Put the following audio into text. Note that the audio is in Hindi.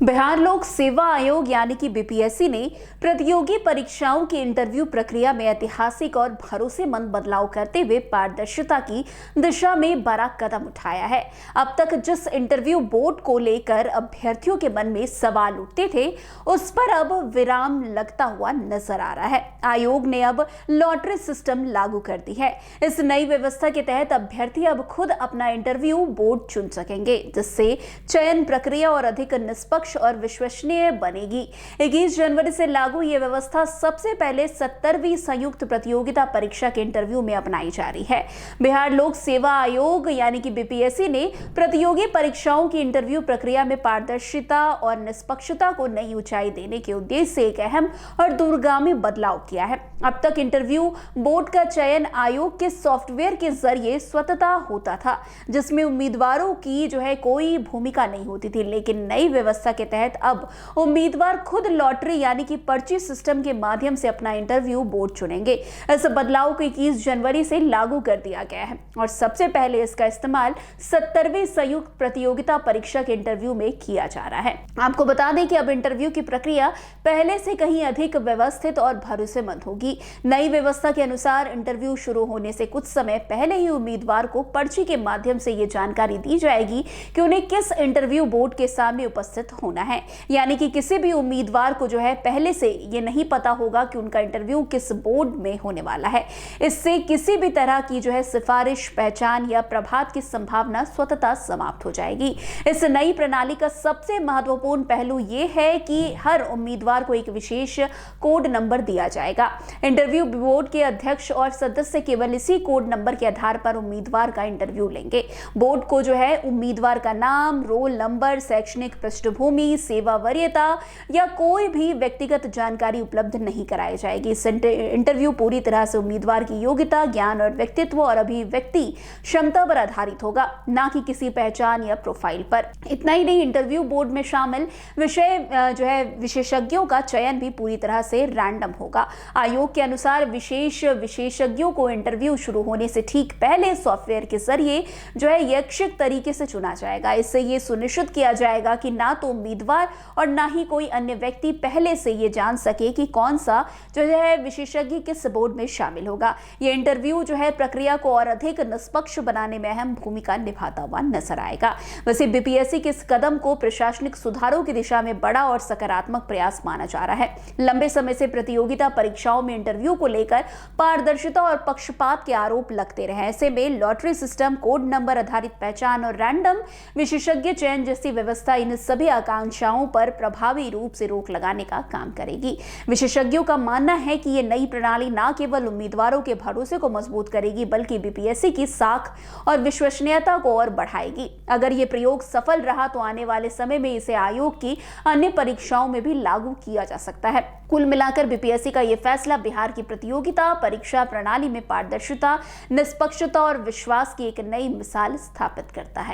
बिहार लोक सेवा आयोग यानी कि बीपीएससी ने प्रतियोगी परीक्षाओं की इंटरव्यू प्रक्रिया में ऐतिहासिक और भरोसेमंद बदलाव करते हुए पारदर्शिता की दिशा में बड़ा कदम उठाया है। अब तक जिस इंटरव्यू बोर्ड को लेकर अभ्यर्थियों के मन में सवाल उठते थे, उस पर अब विराम लगता हुआ नजर आ रहा है। आयोग ने अब लॉटरी सिस्टम लागू कर दी है। इस नई व्यवस्था के तहत अभ्यर्थी अब खुद अपना इंटरव्यू बोर्ड चुन सकेंगे, जिससे चयन प्रक्रिया और अधिक निष्पक्ष और विश्वसनीय बनेगी। 21 जनवरी से लागू ये व्यवस्था सबसे पहले 70वीं संयुक्त प्रतियोगिता परीक्षा के इंटरव्यू में अपनाई जा रही है। बिहार लोक सेवा आयोग यानी कि बीपीएससी ने प्रतियोगी परीक्षाओं की इंटरव्यू प्रक्रिया में पारदर्शिता और निष्पक्षता को नई ऊंचाई देने के उद्देश्य से एक अहम और दूरगामी बदलाव किया है। अब तक इंटरव्यू बोर्ड का चयन आयोग के सॉफ्टवेयर के जरिए स्वतः होता था, जिसमें उम्मीदवारों की कोई भूमिका नहीं होती थी। लेकिन नई व्यवस्था के तहत अब उम्मीदवार खुद लॉटरी यानी कि पर्ची सिस्टम के माध्यम से अपना इंटरव्यू बोर्ड चुनेंगे। इस बदलाव को 21 जनवरी से लागू कर दिया गया है और सबसे पहले इसका इस्तेमाल 70वीं संयुक्त प्रतियोगिता परीक्षा के इंटरव्यू में किया जा रहा है। आपको बता दें कि अब इंटरव्यू की प्रक्रिया पहले से कहीं अधिक व्यवस्थित और भरोसेमंद होगी। नई व्यवस्था के अनुसार इंटरव्यू शुरू होने से कुछ समय पहले ही उम्मीदवार को पर्ची के माध्यम से ये जानकारी दी जाएगी कि उन्हें किस इंटरव्यू बोर्ड के सामने उपस्थित होना है। यानी कि किसी भी उम्मीदवार को पहले से ये नहीं पता होगा कि उनका इंटरव्यू किस बोर्ड में होने वाला है। इससे किसी भी तरह की सिफारिश, पहचान या प्रभाव की संभावना स्वतः समाप्त हो जाएगी। इस नई प्रणाली का सबसे महत्वपूर्ण पहलू ये है कि हर उम्मीदवार को एक विशेष कोड नंबर दिया जाएगा। इंटरव्यू बोर्ड के अध्यक्ष और सदस्य केवल इसी कोड नंबर के आधार पर उम्मीदवार का इंटरव्यू लेंगे। बोर्ड को उम्मीदवार का नाम, रोल नंबर, शैक्षणिक पृष्ठभूमि, सेवा वरीयता या कोई भी व्यक्तिगत जानकारी उपलब्ध नहीं कराई जाएगी। इस इंटरव्यू पूरी तरह से उम्मीदवार की योग्यता, ज्ञान और व्यक्तित्व और अभिव्यक्ति क्षमता पर आधारित होगा, ना कि किसी पहचान या प्रोफाइल पर। इतना ही नहीं, इंटरव्यू बोर्ड में शामिल विशेषज्ञों का चयन भी पूरी तरह से रैंडम होगा। आयोग के अनुसार विशेषज्ञों को इंटरव्यू शुरू होने से ठीक पहले सॉफ्टवेयर के जरिए यादृच्छिक तरीके से चुना जाएगा। इससे ये सुनिश्चित किया जाएगा कि ना तो उम्मीदवार और ना ही कोई अन्य व्यक्ति पहले से ये जान सके कि कौन सा विशेषज्ञ किस बोर्ड में शामिल होगा। ये इंटरव्यू प्रक्रिया को और अधिक निष्पक्ष बनाने में अहम भूमिका निभाता हुआ नजर आएगा। वैसे बीपीएससी के इस कदम को प्रशासनिक सुधारों की दिशा में बड़ा और सकारात्मक प्रयास माना जा रहा है। लंबे समय से प्रतियोगिता परीक्षाओं में इंटरव्यू को लेकर पारदर्शिता और पक्षपात के आरोप लगते रहे। ऐसे में लॉटरी सिस्टम, कोड नंबर आधारित पहचान और रैंडम विशेषज्ञ चयन जैसी व्यवस्था इन सभी आकांक्षाओं पर प्रभावी रूप से रोक लगाने का काम करेगी। विशेषज्ञों का मानना है कि ये नई प्रणाली न केवल उम्मीदवारों के भरोसे को मजबूत करेगी, बल्कि बीपीएससी की साख और विश्वसनीयता को और बढ़ाएगी। अगर ये प्रयोग सफल रहा तो आने वाले समय में इसे आयोग की अन्य परीक्षाओं में भी लागू किया जा सकता है। कुल मिलाकर बीपीएससी का यह फैसला बिहार की प्रतियोगिता परीक्षा प्रणाली में पारदर्शिता, निष्पक्षता और विश्वास की एक नई मिसाल स्थापित करता है।